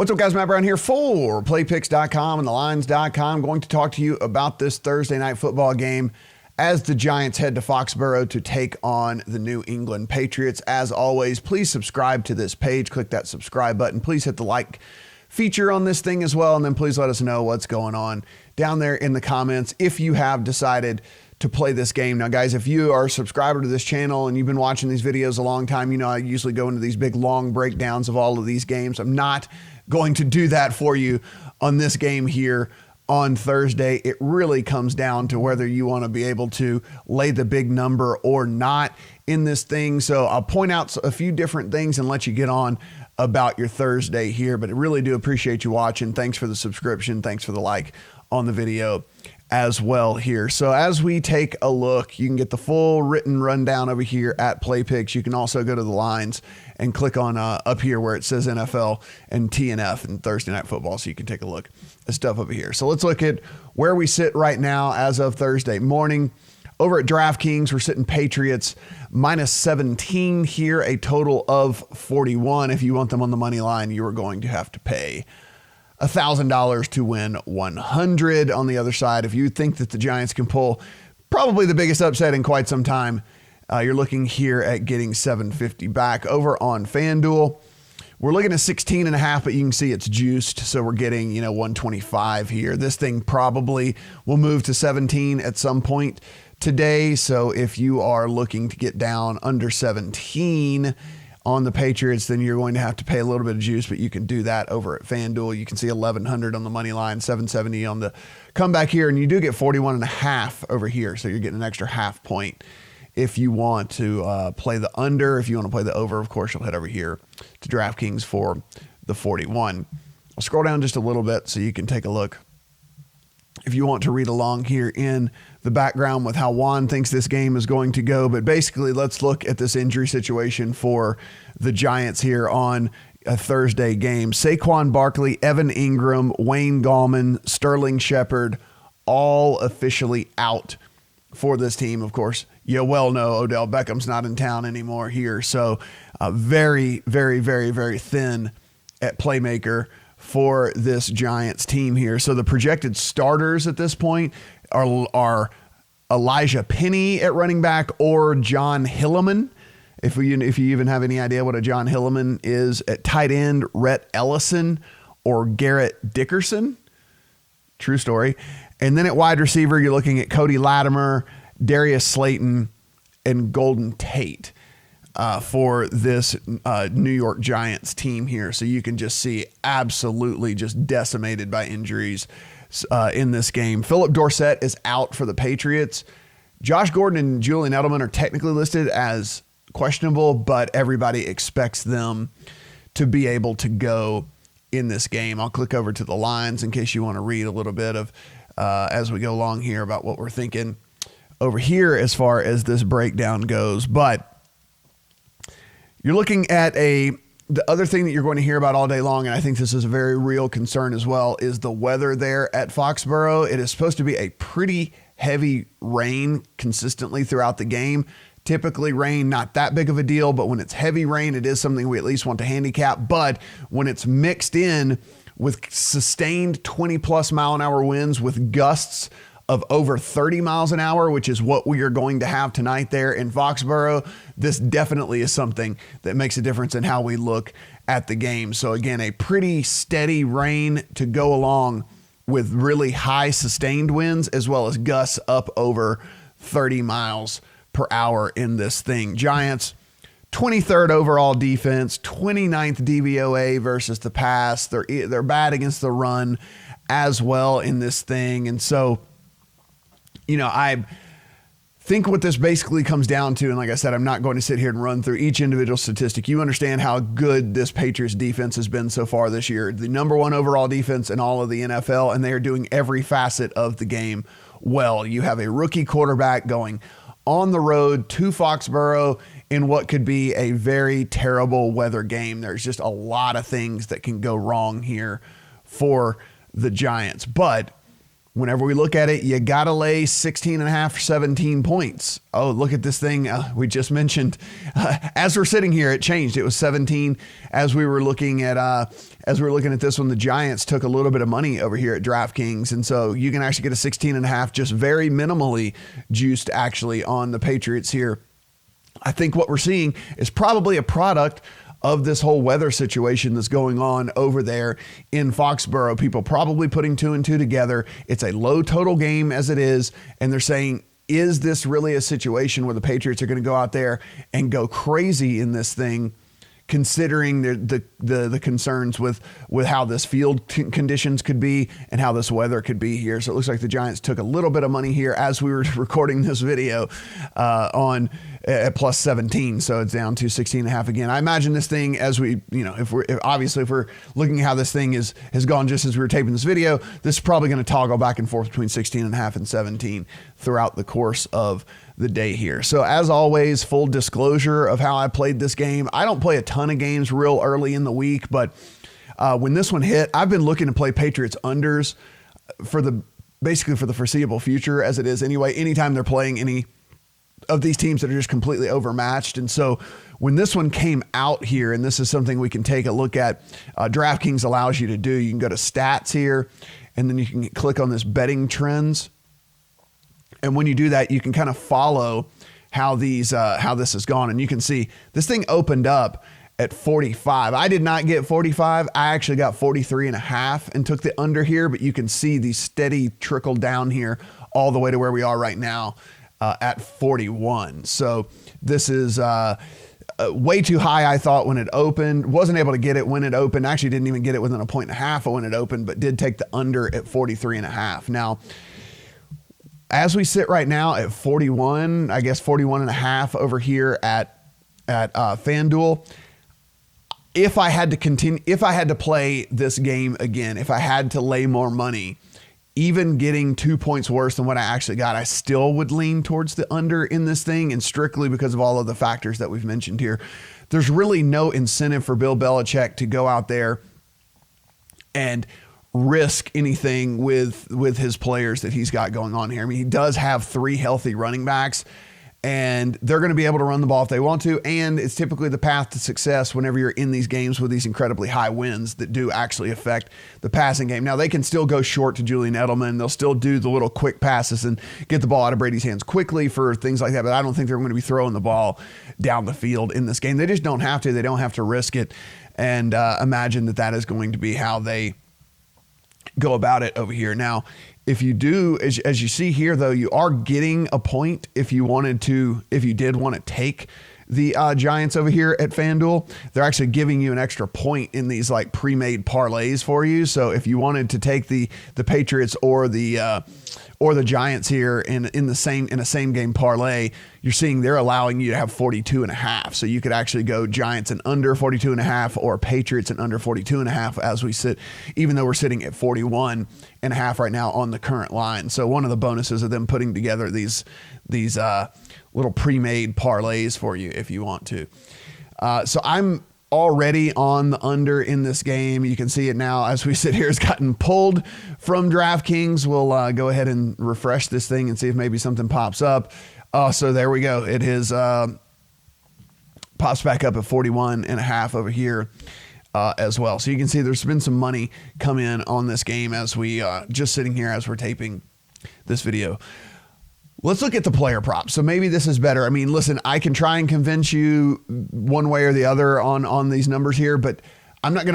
What's up, guys? Matt Brown here for playpicks.com and thelines.com. Going to talk to you about this Thursday night football game as the Giants head to Foxborough to take on the New England Patriots. As always, please subscribe to this page. Click that subscribe button. Please hit the like feature on this thing as well. And then please let us know what's going on down there in the comments if you have decided to play this game. Now, guys, if you are a subscriber to this channel and you've been watching these videos a long time, you know I usually go into these big long breakdowns of all of these games. I'm not going to do that for you on this game here on Thursday. It really comes down to whether you want to be able to lay the big number or not in this thing. So I'll point out a few different things and let you get on about your Thursday here, but I really do appreciate you watching. Thanks for the subscription. Thanks for the like on the video as well here. So as we take a look, you can get the full written rundown over here at PlayPicks. You can also go to the lines and click on up here where it says NFL and TNF and Thursday Night Football, so you can take a look at stuff over here. So let's look at where we sit right now as of Thursday morning. Over at DraftKings, we're sitting Patriots minus 17 here, a total of 41. If you want them on the money line, you are going to have to pay $1,000 to win 100. On the other side, if you think that the Giants can pull probably the biggest upset in quite some time, you're looking here at getting $750 back. Over on FanDuel, we're looking at 16.5, but you can see it's juiced, so we're getting 125 here. This thing probably will move to 17 at some point today. So if you are looking to get down under 17 on the Patriots, then you're going to have to pay a little bit of juice, but you can do that over at FanDuel. You can see 1,100 on the money line, 770 on the comeback here, and you do get 41.5 over here, so you're getting an extra half point if you want to play the under. If you want to play the over, of course, you'll head over here to DraftKings for the 41. I'll scroll down just a little bit so you can take a look if you want to read along here in the background with how Juan thinks this game is going to go. But basically, let's look at this injury situation for the Giants here on a Thursday game. Saquon Barkley, Evan Ingram, Wayne Gallman, Sterling Shepard, all officially out for this team. Of course, you well know Odell Beckham's not in town anymore here. So very, very, very, very thin at playmaker for this Giants team here. So the projected starters at this point are Elijah Penny at running back or John Hilliman. If you even have any idea what a John Hilliman is. At tight end, Rhett Ellison or Garrett Dickerson. True story. And then at wide receiver, you're looking at Cody Latimer, Darius Slayton, and Golden Tate for this New York Giants team here. So you can just see absolutely just decimated by injuries in this game. Philip Dorsett is out for the Patriots. Josh Gordon and Julian Edelman are technically listed as questionable, but everybody expects them to be able to go in this game. I'll click over to the lines in case you want to read a little bit of as we go along here about what we're thinking over here as far as this breakdown goes. But you're looking at the other thing that you're going to hear about all day long, and I think this is a very real concern as well, is the weather there at Foxborough. It is supposed to be a pretty heavy rain consistently throughout the game. Typically rain, not that big of a deal, but when it's heavy rain, it is something we at least want to handicap. But when it's mixed in with sustained 20+ mile an hour winds with gusts of over 30 miles an hour, which is what we are going to have tonight there in Foxborough, this definitely is something that makes a difference in how we look at the game. So again, a pretty steady rain to go along with really high sustained winds, as well as gusts up over 30 miles per hour in this thing. Giants, 23rd overall defense, 29th DVOA versus the pass. They're bad against the run as well in this thing. And so, I think what this basically comes down to, and like I said, I'm not going to sit here and run through each individual statistic. You understand how good this Patriots defense has been so far this year. The number one overall defense in all of the NFL, and they are doing every facet of the game well. You have a rookie quarterback going on the road to Foxborough in what could be a very terrible weather game. There's just a lot of things that can go wrong here for the Giants. But whenever we look at it, you got to lay 16 and a half or 17 points. Oh, look at this thing. We just mentioned, as we're sitting here, it changed. It was 17 as we were looking at, this one. The Giants took a little bit of money over here at DraftKings. And so you can actually get a 16 and a half, just very minimally juiced actually on the Patriots here. I think what we're seeing is probably a product of this whole weather situation that's going on over there in Foxborough. People probably putting 2 and 2 together. It's a low total game as it is. And they're saying, is this really a situation where the Patriots are going to go out there and go crazy in this thing, considering the concerns with how this field conditions could be and how this weather could be here. So it looks like the Giants took a little bit of money here as we were recording this video at plus 17. So it's down to 16 and a half again. I imagine this thing, as we, if we're looking at how this thing has gone just as we were taping this video, this is probably going to toggle back and forth between 16 and a half and 17 throughout the course of the day here. So as always, full disclosure of how I played this game. I don't play a ton of games real early in the week, but when this one hit, I've been looking to play Patriots unders basically for the foreseeable future as it is anyway, anytime they're playing any of these teams that are just completely overmatched. And so when this one came out here, and this is something we can take a look at, DraftKings allows you to do, you can go to stats here, and then you can click on this betting trends. And when you do that, you can kind of follow how this has gone. And you can see this thing opened up at 45. I did not get 45. I actually got 43 and a half and took the under here, but you can see the steady trickle down here all the way to where we are right now at 41. So this is way too high, I thought, when it opened. Wasn't able to get it when it opened. Actually didn't even get it within a point and a half of when it opened, but did take the under at 43 and a half. Now, as we sit right now at 41, I guess 41 and a half over here at FanDuel, if I had to play this game again, if I had to lay more money, even getting 2 points worse than what I actually got, I still would lean towards the under in this thing, and strictly because of all of the factors that we've mentioned here. There's really no incentive for Bill Belichick to go out there and risk anything with his players that he's got going on here. I mean, he does have 3 healthy running backs, and they're going to be able to run the ball if they want to. And it's typically the path to success whenever you're in these games with these incredibly high winds that do actually affect the passing game. Now, they can still go short to Julian Edelman. They'll still do the little quick passes and get the ball out of Brady's hands quickly for things like that. But I don't think they're going to be throwing the ball down the field in this game. They just don't have to. They don't have to risk it. And imagine that is going to be how they go about it over here. Now, if you do, as you see here, though, you are getting a point if you did want to take the Giants over here at FanDuel. They're actually giving you an extra point in these like pre-made parlays for you. So if you wanted to take the Patriots or the Giants here in a same game parlay, you're seeing they're allowing you to have 42 and a half. So you could actually go Giants and under 42 and a half or Patriots and under 42 and a half as we sit, even though we're sitting at 41 and a half right now on the current line. So one of the bonuses of them putting together these little pre-made parlays for you if you want to. So I'm already on the under in this game. You can see it now as we sit here. It's gotten pulled from DraftKings. We'll go ahead and refresh this thing and see if maybe something pops up. So there we go. It is pops back up at 41 and a half over here as well. So you can see there's been some money come in on this game as we just sitting here as we're taping this video. Let's look at the player props. So maybe this is better. I mean, listen, I can try and convince you one way or the other on these numbers here, but I'm just not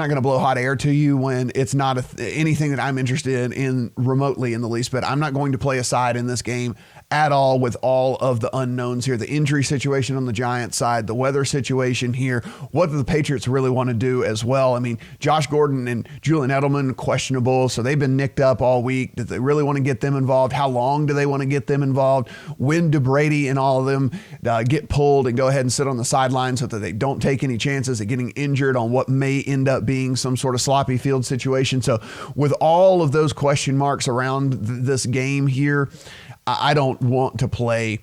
going to blow hot air to you when it's not anything that I'm interested in remotely in the least bit. I'm not going to play a side in this game at all with all of the unknowns here. The injury situation on the Giants side, the weather situation here, what do the Patriots really want to do as well? I mean, Josh Gordon and Julian Edelman, questionable. So they've been nicked up all week. Do they really want to get them involved? How long do they want to get them involved? When do Brady and all of them get pulled and go ahead and sit on the sidelines so that they don't take any chances of getting injured on what may end up being some sort of sloppy field situation? So with all of those question marks around this game here, I don't want to play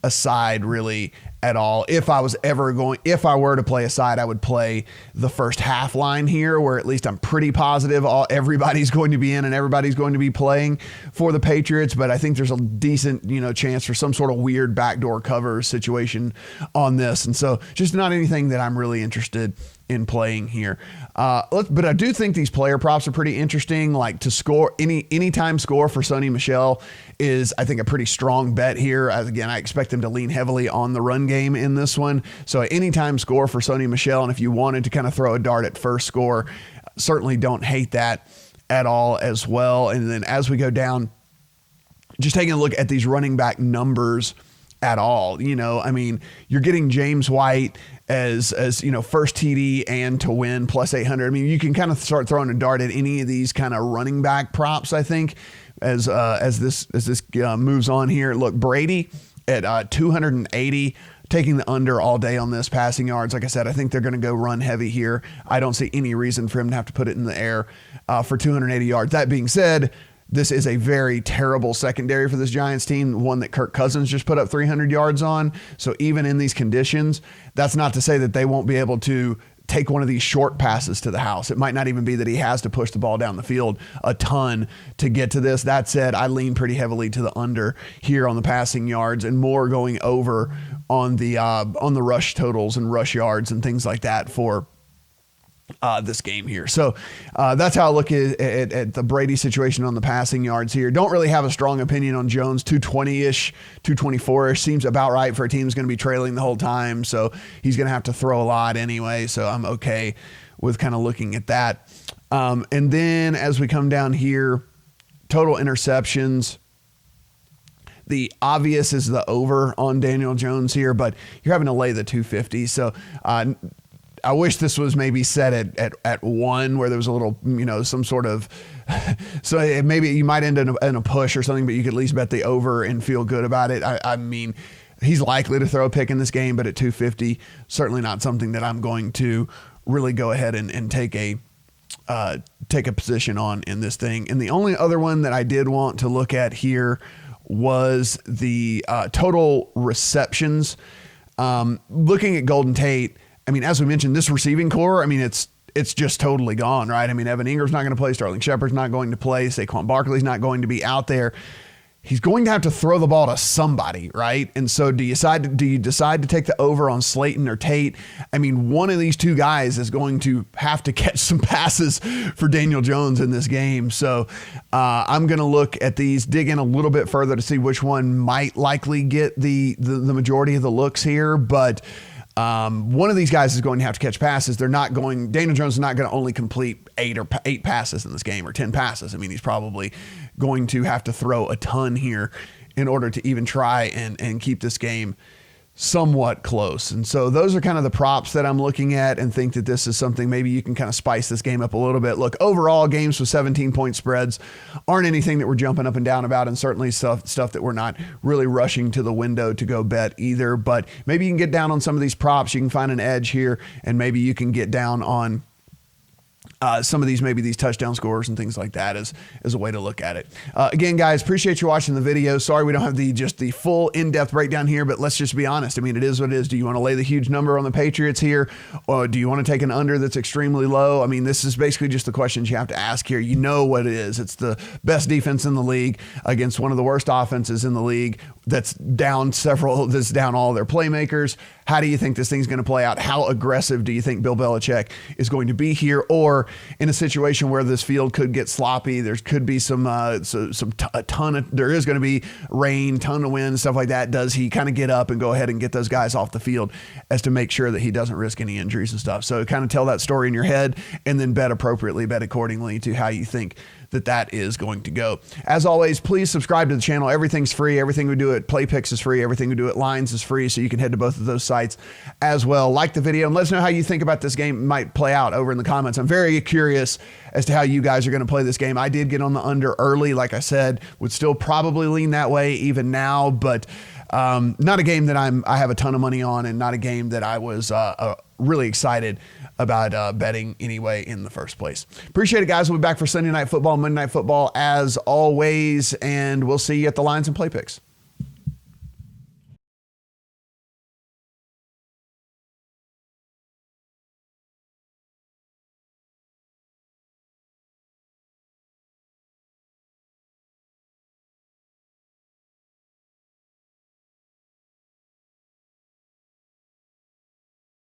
a side really at all. If I were to play a side, I would play the first half line here, where at least I'm pretty positive everybody's going to be in and everybody's going to be playing for the Patriots. But I think there's a decent, chance for some sort of weird backdoor cover situation on this. And so just not anything that I'm really interested in playing here. But I do think these player props are pretty interesting. Like to score anytime score for Sony Michel is, I think, a pretty strong bet here. Again, I expect them to lean heavily on the run game in this one. So anytime score for Sony Michel. And if you wanted to kind of throw a dart at first score, certainly don't hate that at all as well. And then as we go down, just taking a look at these running back numbers at all, you're getting James White as first TD and to win plus 800. I mean, you can kind of start throwing a dart at any of these kind of running back props, I think, as this moves on here. Look, Brady at 280, taking the under all day on this passing yards. Like I said, I think they're going to go run heavy here. I don't see any reason for him to have to put it in the air for 280 yards. That being said, this is a very terrible secondary for this Giants team, one that Kirk Cousins just put up 300 yards on. So even in these conditions, that's not to say that they won't be able to take one of these short passes to the house. It might not even be that he has to push the ball down the field a ton to get to this. That said, I lean pretty heavily to the under here on the passing yards and more going over on the rush totals and rush yards and things like that for this game here. So that's how I look at the Brady situation on the passing yards here. Don't really have a strong opinion on Jones. 220-ish, 224-ish seems about right for a team that's going to be trailing the whole time. So he's going to have to throw a lot anyway. So I'm okay with kind of looking at that. And then as we come down here, total interceptions. The obvious is the over on Daniel Jones here, but you're having to lay the 250. So I wish this was maybe set at 1 where there was a little, some sort of, so maybe you might end in a push or something, but you could at least bet the over and feel good about it. I mean, he's likely to throw a pick in this game, but at 250, certainly not something that I'm going to really go ahead and take a position on in this thing. And the only other one that I did want to look at here was the total receptions. Looking at Golden Tate, I mean, as we mentioned, this receiving core, I mean, it's just totally gone, right? I mean, Evan Ingram's not going to play. Sterling Shepard's not going to play. Saquon Barkley's not going to be out there. He's going to have to throw the ball to somebody, right? And so do you decide to take the over on Slayton or Tate? I mean, one of these two guys is going to have to catch some passes for Daniel Jones in this game. So I'm going to look at these, dig in a little bit further to see which one might likely get the majority of the looks here. But one of these guys is going to have to catch passes. Daniel Jones is not going to only complete eight passes in this game or 10 passes. I mean, he's probably going to have to throw a ton here in order to even try and keep this game somewhat close. And so those are kind of the props that I'm looking at and think that this is something maybe you can kind of spice this game up a little bit. Look, overall games with 17-point spreads aren't anything that we're jumping up and down about, and certainly stuff that we're not really rushing to the window to go bet either. But maybe you can get down on some of these props. You can find an edge here, and maybe you can get down on some of these, maybe these touchdown scores and things like that as a way to look at it. Again, guys, appreciate you watching the video. Sorry we don't have the full in-depth breakdown here, but let's just be honest. I mean, it is what it is. Do you want to lay the huge number on the Patriots here, or do you want to take an under that's extremely low? I mean, this is basically just the questions you have to ask here. You know what it is. It's the best defense in the league against one of the worst offenses in the league that's down all their playmakers. How do you think this thing's going to play out? How aggressive do you think Bill Belichick is going to be here? Or in a situation where this field could get sloppy, there could be there is going to be rain, ton of wind, stuff like that. Does he kind of get up and go ahead and get those guys off the field as to make sure that he doesn't risk any injuries and stuff? So kind of tell that story in your head and then bet appropriately, bet accordingly to how you think that is going to go. As always, please subscribe to the channel. Everything's free. Everything we do at PlayPicks is free. Everything we do at Lines is free. So you can head to both of those sites as well. Like the video and let us know how you think about this game might play out over in the comments. I'm very curious as to how you guys are going to play this game. I did get on the under early. Like I said, would still probably lean that way even now, but not a game that I have a ton of money on, and not a game that I was really excited about betting anyway in the first place. Appreciate it, guys. We'll be back for Sunday Night Football, Monday Night Football as always, and we'll see you at the Lines and Play Picks.